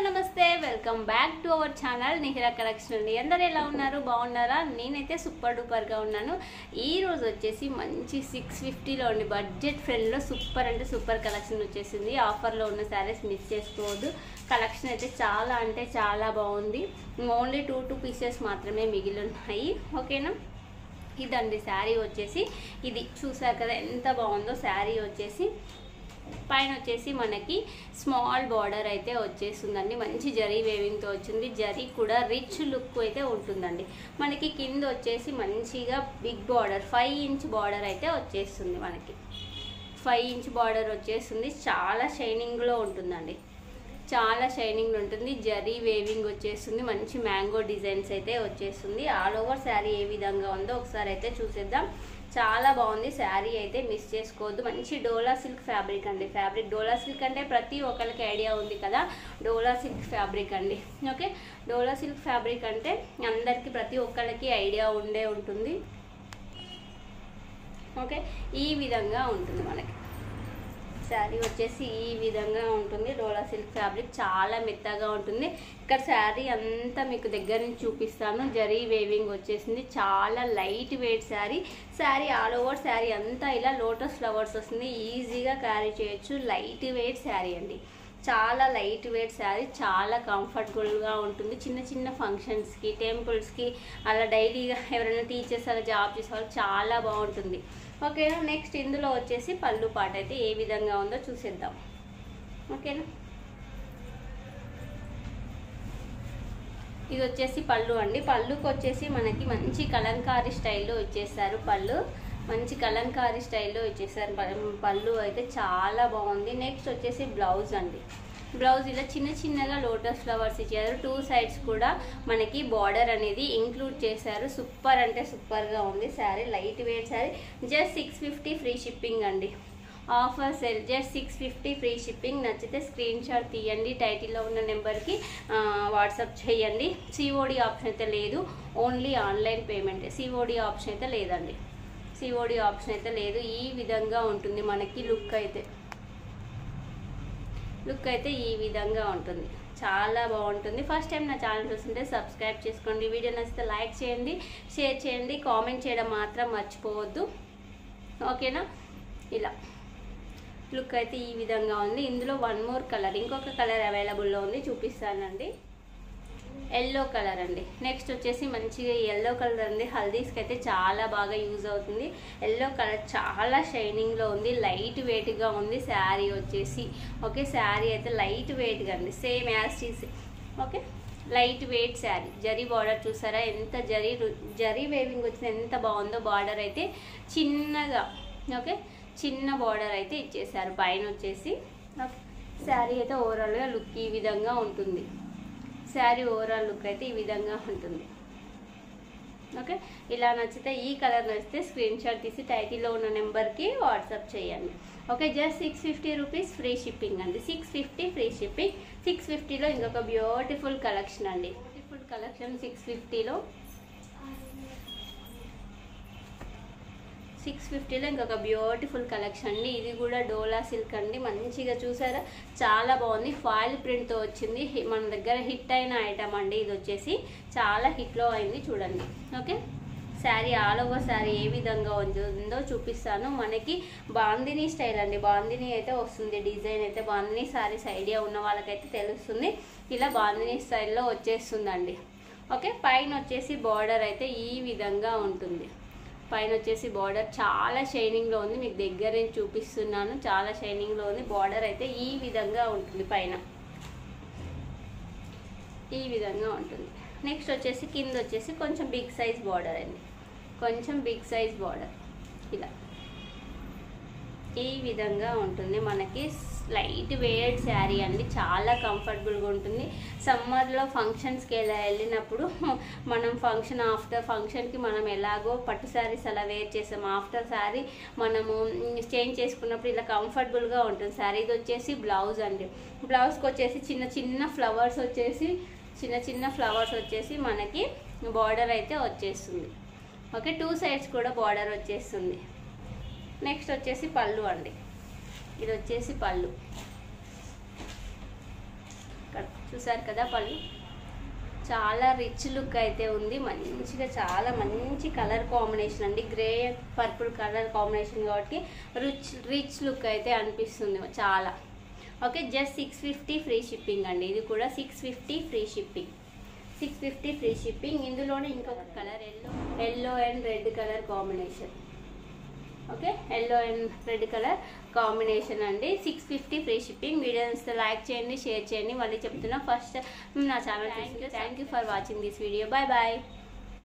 నమస్తే welcome back to our channel Nihira collection అండి. అందరూ ఎలా ఉన్నారు? బాగున్నారా? నేనైతే సూపర్ డూపర్గా ఉన్నాను. ఈ రోజు వచ్చేసి మంచి 650లో ఉండి బడ్జెట్ ఫ్రెండ్లో సూపర్ అంటే సూపర్ కలెక్షన్ వచ్చేసింది. ఆఫర్లో ఉన్న శారీస్ మిస్ చేసుకోవద్దు. కలెక్షన్ అయితే చాలా అంటే చాలా బాగుంది. ఓన్లీ 2 పీసెస్ మాత్రమే మిగిలి ఉన్నాయి. ఓకేనా? ఇదండి శారీ వచ్చేసి. ఇది చూసారు కదా ఎంత బాగుందో. శారీ వచ్చేసి పైన వచ్చేసి మనకి స్మాల్ బార్డర్ అయితే వచ్చేస్తుందండి. మంచి జరీ వేవింగ్తో వచ్చింది. జరీ కూడా రిచ్ లుక్ అయితే ఉంటుందండి. మనకి కింద వచ్చేసి మంచిగా బిగ్ బార్డర్ 5 ఇంచ్ బార్డర్ అయితే వచ్చేస్తుంది. మనకి 5 ఇంచ్ బార్డర్ వచ్చేస్తుంది. చాలా షైనింగ్లో ఉంటుందండి. చాలా షైనింగ్ ఉంటుంది. జరీ వేవింగ్ వచ్చేస్తుంది. మంచి మ్యాంగో డిజైన్స్ అయితే వచ్చేస్తుంది. ఆల్ ఓవర్ శారీ ఏ విధంగా ఉందో ఒకసారి అయితే చూసేద్దాం. చాలా బాగుంది శారీ అయితే మిస్ చేసుకోవద్దు. మంచి డోలా సిల్క్ ఫ్యాబ్రిక్ అండి. ఫ్యాబ్రిక్ డోలా సిల్క్ అంటే ప్రతి ఒక్కరికి ఐడియా ఉంది కదా, డోలా సిల్క్ ఫ్యాబ్రిక్ అండి. ఓకే, డోలా సిల్క్ ఫ్యాబ్రిక్ అంటే అందరికీ ప్రతి ఒక్కరికి ఐడియా ఉండే ఉంటుంది. ఓకే, ఈ విధంగా ఉంటుంది మనకి శారీ వచ్చేసి. ఈ విధంగా ఉంటుంది. డోలా సిల్క్ ఫ్యాబ్రిక్ చాలా మెత్తగా ఉంటుంది. ఇక్కడ శారీ అంతా మీకు దగ్గర నుంచి చూపిస్తాను. జరీ వేవింగ్ వచ్చేసింది. చాలా light weight sari. Sari all over sari అంతా ఇలా లోటస్ ఫ్లవర్స్ వస్తుంది. ఈజీగా క్యారీ చేయొచ్చు. లైట్ వెయిట్ శారీ అండి. చాలా లైట్ వెయిట్ శారీ. చాలా కంఫర్టబుల్గా ఉంటుంది. చిన్న చిన్న ఫంక్షన్స్కి, టెంపుల్స్కి, అలా డైలీగా ఎవరైనా టీచర్స్ అలా జాబ్ చేసే వాళ్ళు చాలా బాగుంటుంది. ఓకేనా? నెక్స్ట్ ఇందులో వచ్చేసి పళ్ళు పాట అయితే ఏ విధంగా ఉందో చూసేద్దాం. ఓకేనా? ఇది వచ్చేసి పళ్ళు అండి. పళ్ళుకి వచ్చేసి మనకి మంచి కలంకారీ స్టైల్లో ఇచ్చేసారు. పళ్ళు మంచి కలంకారీ స్టైల్లో ఇచ్చేసారు. పళ్ళు అయితే చాలా బాగుంది. నెక్స్ట్ వచ్చేసి బ్లౌజ్ అండి. బ్లౌజ్ ఇలా చిన్న చిన్నగా లోటస్ ఫ్లవర్స్ ఇచ్చారు. 2 సైడ్స్ కూడా మనకి బార్డర్ అనేది ఇంక్లూడ్ చేశారు. సూపర్ అంటే సూపర్గా ఉంది sari. Light weight sari. Just 650 free shipping అండి. Offer sale just 650 free shipping. నచ్చితే స్క్రీన్ షాట్ తీయండి. టైటిల్లో ఉన్న నెంబర్కి వాట్సాప్ చేయండి. సిఓడి ఆప్షన్ అయితే లేదు. Only online payment. COD option అయితే లేదండి. సిఓడి ఆప్షన్ అయితే లేదు. ఈ విధంగా ఉంటుంది మనకి లుక్ అయితే. ఈ విధంగా ఉంటుంది. చాలా బాగుంటుంది. ఫస్ట్ టైం నా ఛానల్ చూస్తుంటే సబ్స్క్రైబ్ చేసుకోండి. వీడియో నచ్చితే లైక్ చేయండి, షేర్ చేయండి, కామెంట్ చేయడం మాత్రం మర్చిపోవద్దు. ఓకేనా? ఇలా లుక్ అయితే ఈ విధంగా ఉంది. ఇందులో 1 మోర్ కలర్, ఇంకొక కలర్ అవైలబుల్లో ఉంది, చూపిస్తానండి. ఎల్లో కలర్ అండి. నెక్స్ట్ వచ్చేసి మంచిగా ఎల్లో కలర్ అండి. హల్దీస్కి అయితే చాలా బాగా యూజ్ అవుతుంది. ఎల్లో కలర్ చాలా షైనింగ్లో ఉంది. లైట్ వెయిట్గా ఉంది శారీ వచ్చేసి. ఓకే, శారీ అయితే లైట్ వెయిట్గా అండి. Same as these. Okay, light weight sari. Zari border చూసారా ఎంత జరీ వేవింగ్ వచ్చింది, ఎంత బాగుందో. బార్డర్ అయితే చిన్నగా, ఓకే, చిన్న బార్డర్ అయితే ఇచ్చేసారు పైన వచ్చేసి. ఓకే, శారీ అయితే ఓవరాల్గా లుక్ ఈ విధంగా ఉంటుంది. శారీ ఓవరాల్ లుక్ అయితే ఈ విధంగా ఉంటుంది. ఓకే, ఇలా నచ్చితే, ఈ కలర్ నచ్చితే స్క్రీన్ షాట్ తీసి టైటిల్లో ఉన్న నెంబర్కి వాట్సాప్ చేయండి. Okay, just 650 rupees free shipping అండి. 650 ఫ్రీ షిప్పింగ్. 650లో ఇంకొక బ్యూటిఫుల్ కలెక్షన్ అండి. బ్యూటిఫుల్ కలెక్షన్ 650లో. 650లో ఇంకొక బ్యూటిఫుల్ కలెక్షన్ అండి. ఇది కూడా డోలా సిల్క్ అండి. మంచిగా చూసారా, చాలా బాగుంది. ఫాయిల్ ప్రింట్తో వచ్చింది. మన దగ్గర హిట్ అయిన ఐటమ్ అండి. ఇది వచ్చేసి చాలా హిట్లో అయింది. చూడండి. Okay, sari all over sari ఏ విధంగా ఉందో చూపిస్తాను. మనకి బాందినీ స్టైల్ అండి. బాందినీ అయితే వస్తుంది డిజైన్ అయితే. బాందినీ శారీస్ ఐడియా ఉన్న వాళ్ళకైతే తెలుస్తుంది. ఇలా బాందినీ స్టైల్లో వచ్చేస్తుందండి. ఓకే, పైన వచ్చేసి బార్డర్ అయితే ఈ విధంగా ఉంటుంది. పైన వచ్చేసి బార్డర్ చాలా షైనింగ్లో ఉంది. మీకు దగ్గర నుంచి చూపిస్తున్నాను. చాలా షైనింగ్లో ఉంది. బార్డర్ అయితే ఈ విధంగా ఉంటుంది. పైన ఈ విధంగా ఉంటుంది. నెక్స్ట్ వచ్చేసి కింద వచ్చేసి కొంచెం బిగ్ సైజ్ బార్డర్ అండి. కొంచెం బిగ్ సైజ్ బార్డర్ ఇలా ఈ విధంగా ఉంటుంది. మనకి లైట్ వెయిట్ శారీ అండి. చాలా కంఫర్టబుల్గా ఉంటుంది. సమ్మర్లో ఫంక్షన్స్కి ఎలా వెళ్ళినప్పుడు మనం ఆఫ్టర్ ఫంక్షన్కి మనం ఎలాగో పట్టు శారీస్ అలా వేర్ చేసాం. ఆఫ్టర్ శారీ మనము చేంజ్ చేసుకున్నప్పుడు ఇలా కంఫర్టబుల్గా ఉంటుంది శారీ. ఇది వచ్చేసి బ్లౌజ్ అండి. బ్లౌజ్కి వచ్చేసి చిన్న చిన్న ఫ్లవర్స్ వచ్చేసి మనకి బార్డర్ అయితే వచ్చేస్తుంది. ఓకే, 2 సైడ్స్ కూడా బార్డర్ వచ్చేస్తుంది. నెక్స్ట్ వచ్చేసి పళ్ళు అండి. ఇది వచ్చేసి పళ్ళు. ఇక్కడ చూసారు కదా పళ్ళు. చాలా రిచ్ లుక్ అయితే ఉంది, మంచిగా చాలా మంచి కలర్ కాంబినేషన్ అండి. గ్రే పర్పుల్ కలర్ కాంబినేషన్ కాబట్టి రిచ్ లుక్ అయితే అనిపిస్తుంది చాలా. ఓకే, జస్ట్ 650 ఫ్రీ షిప్పింగ్ అండి. ఇది కూడా 650 ఫ్రీ షిప్పింగ్, 650 ఫ్రీ షిప్పింగ్. ఇందులోనే ఇంకొక colour yellow and red colour combination. Okay, yellow and red colour combination అండి. 650 ఫ్రీ షిప్పింగ్. వీడియోస్ లైక్ చేయండి, షేర్ చేయండి. మళ్ళీ చెప్తున్నా, ఫస్ట్ నా channel thank you for watching this video. Bye bye.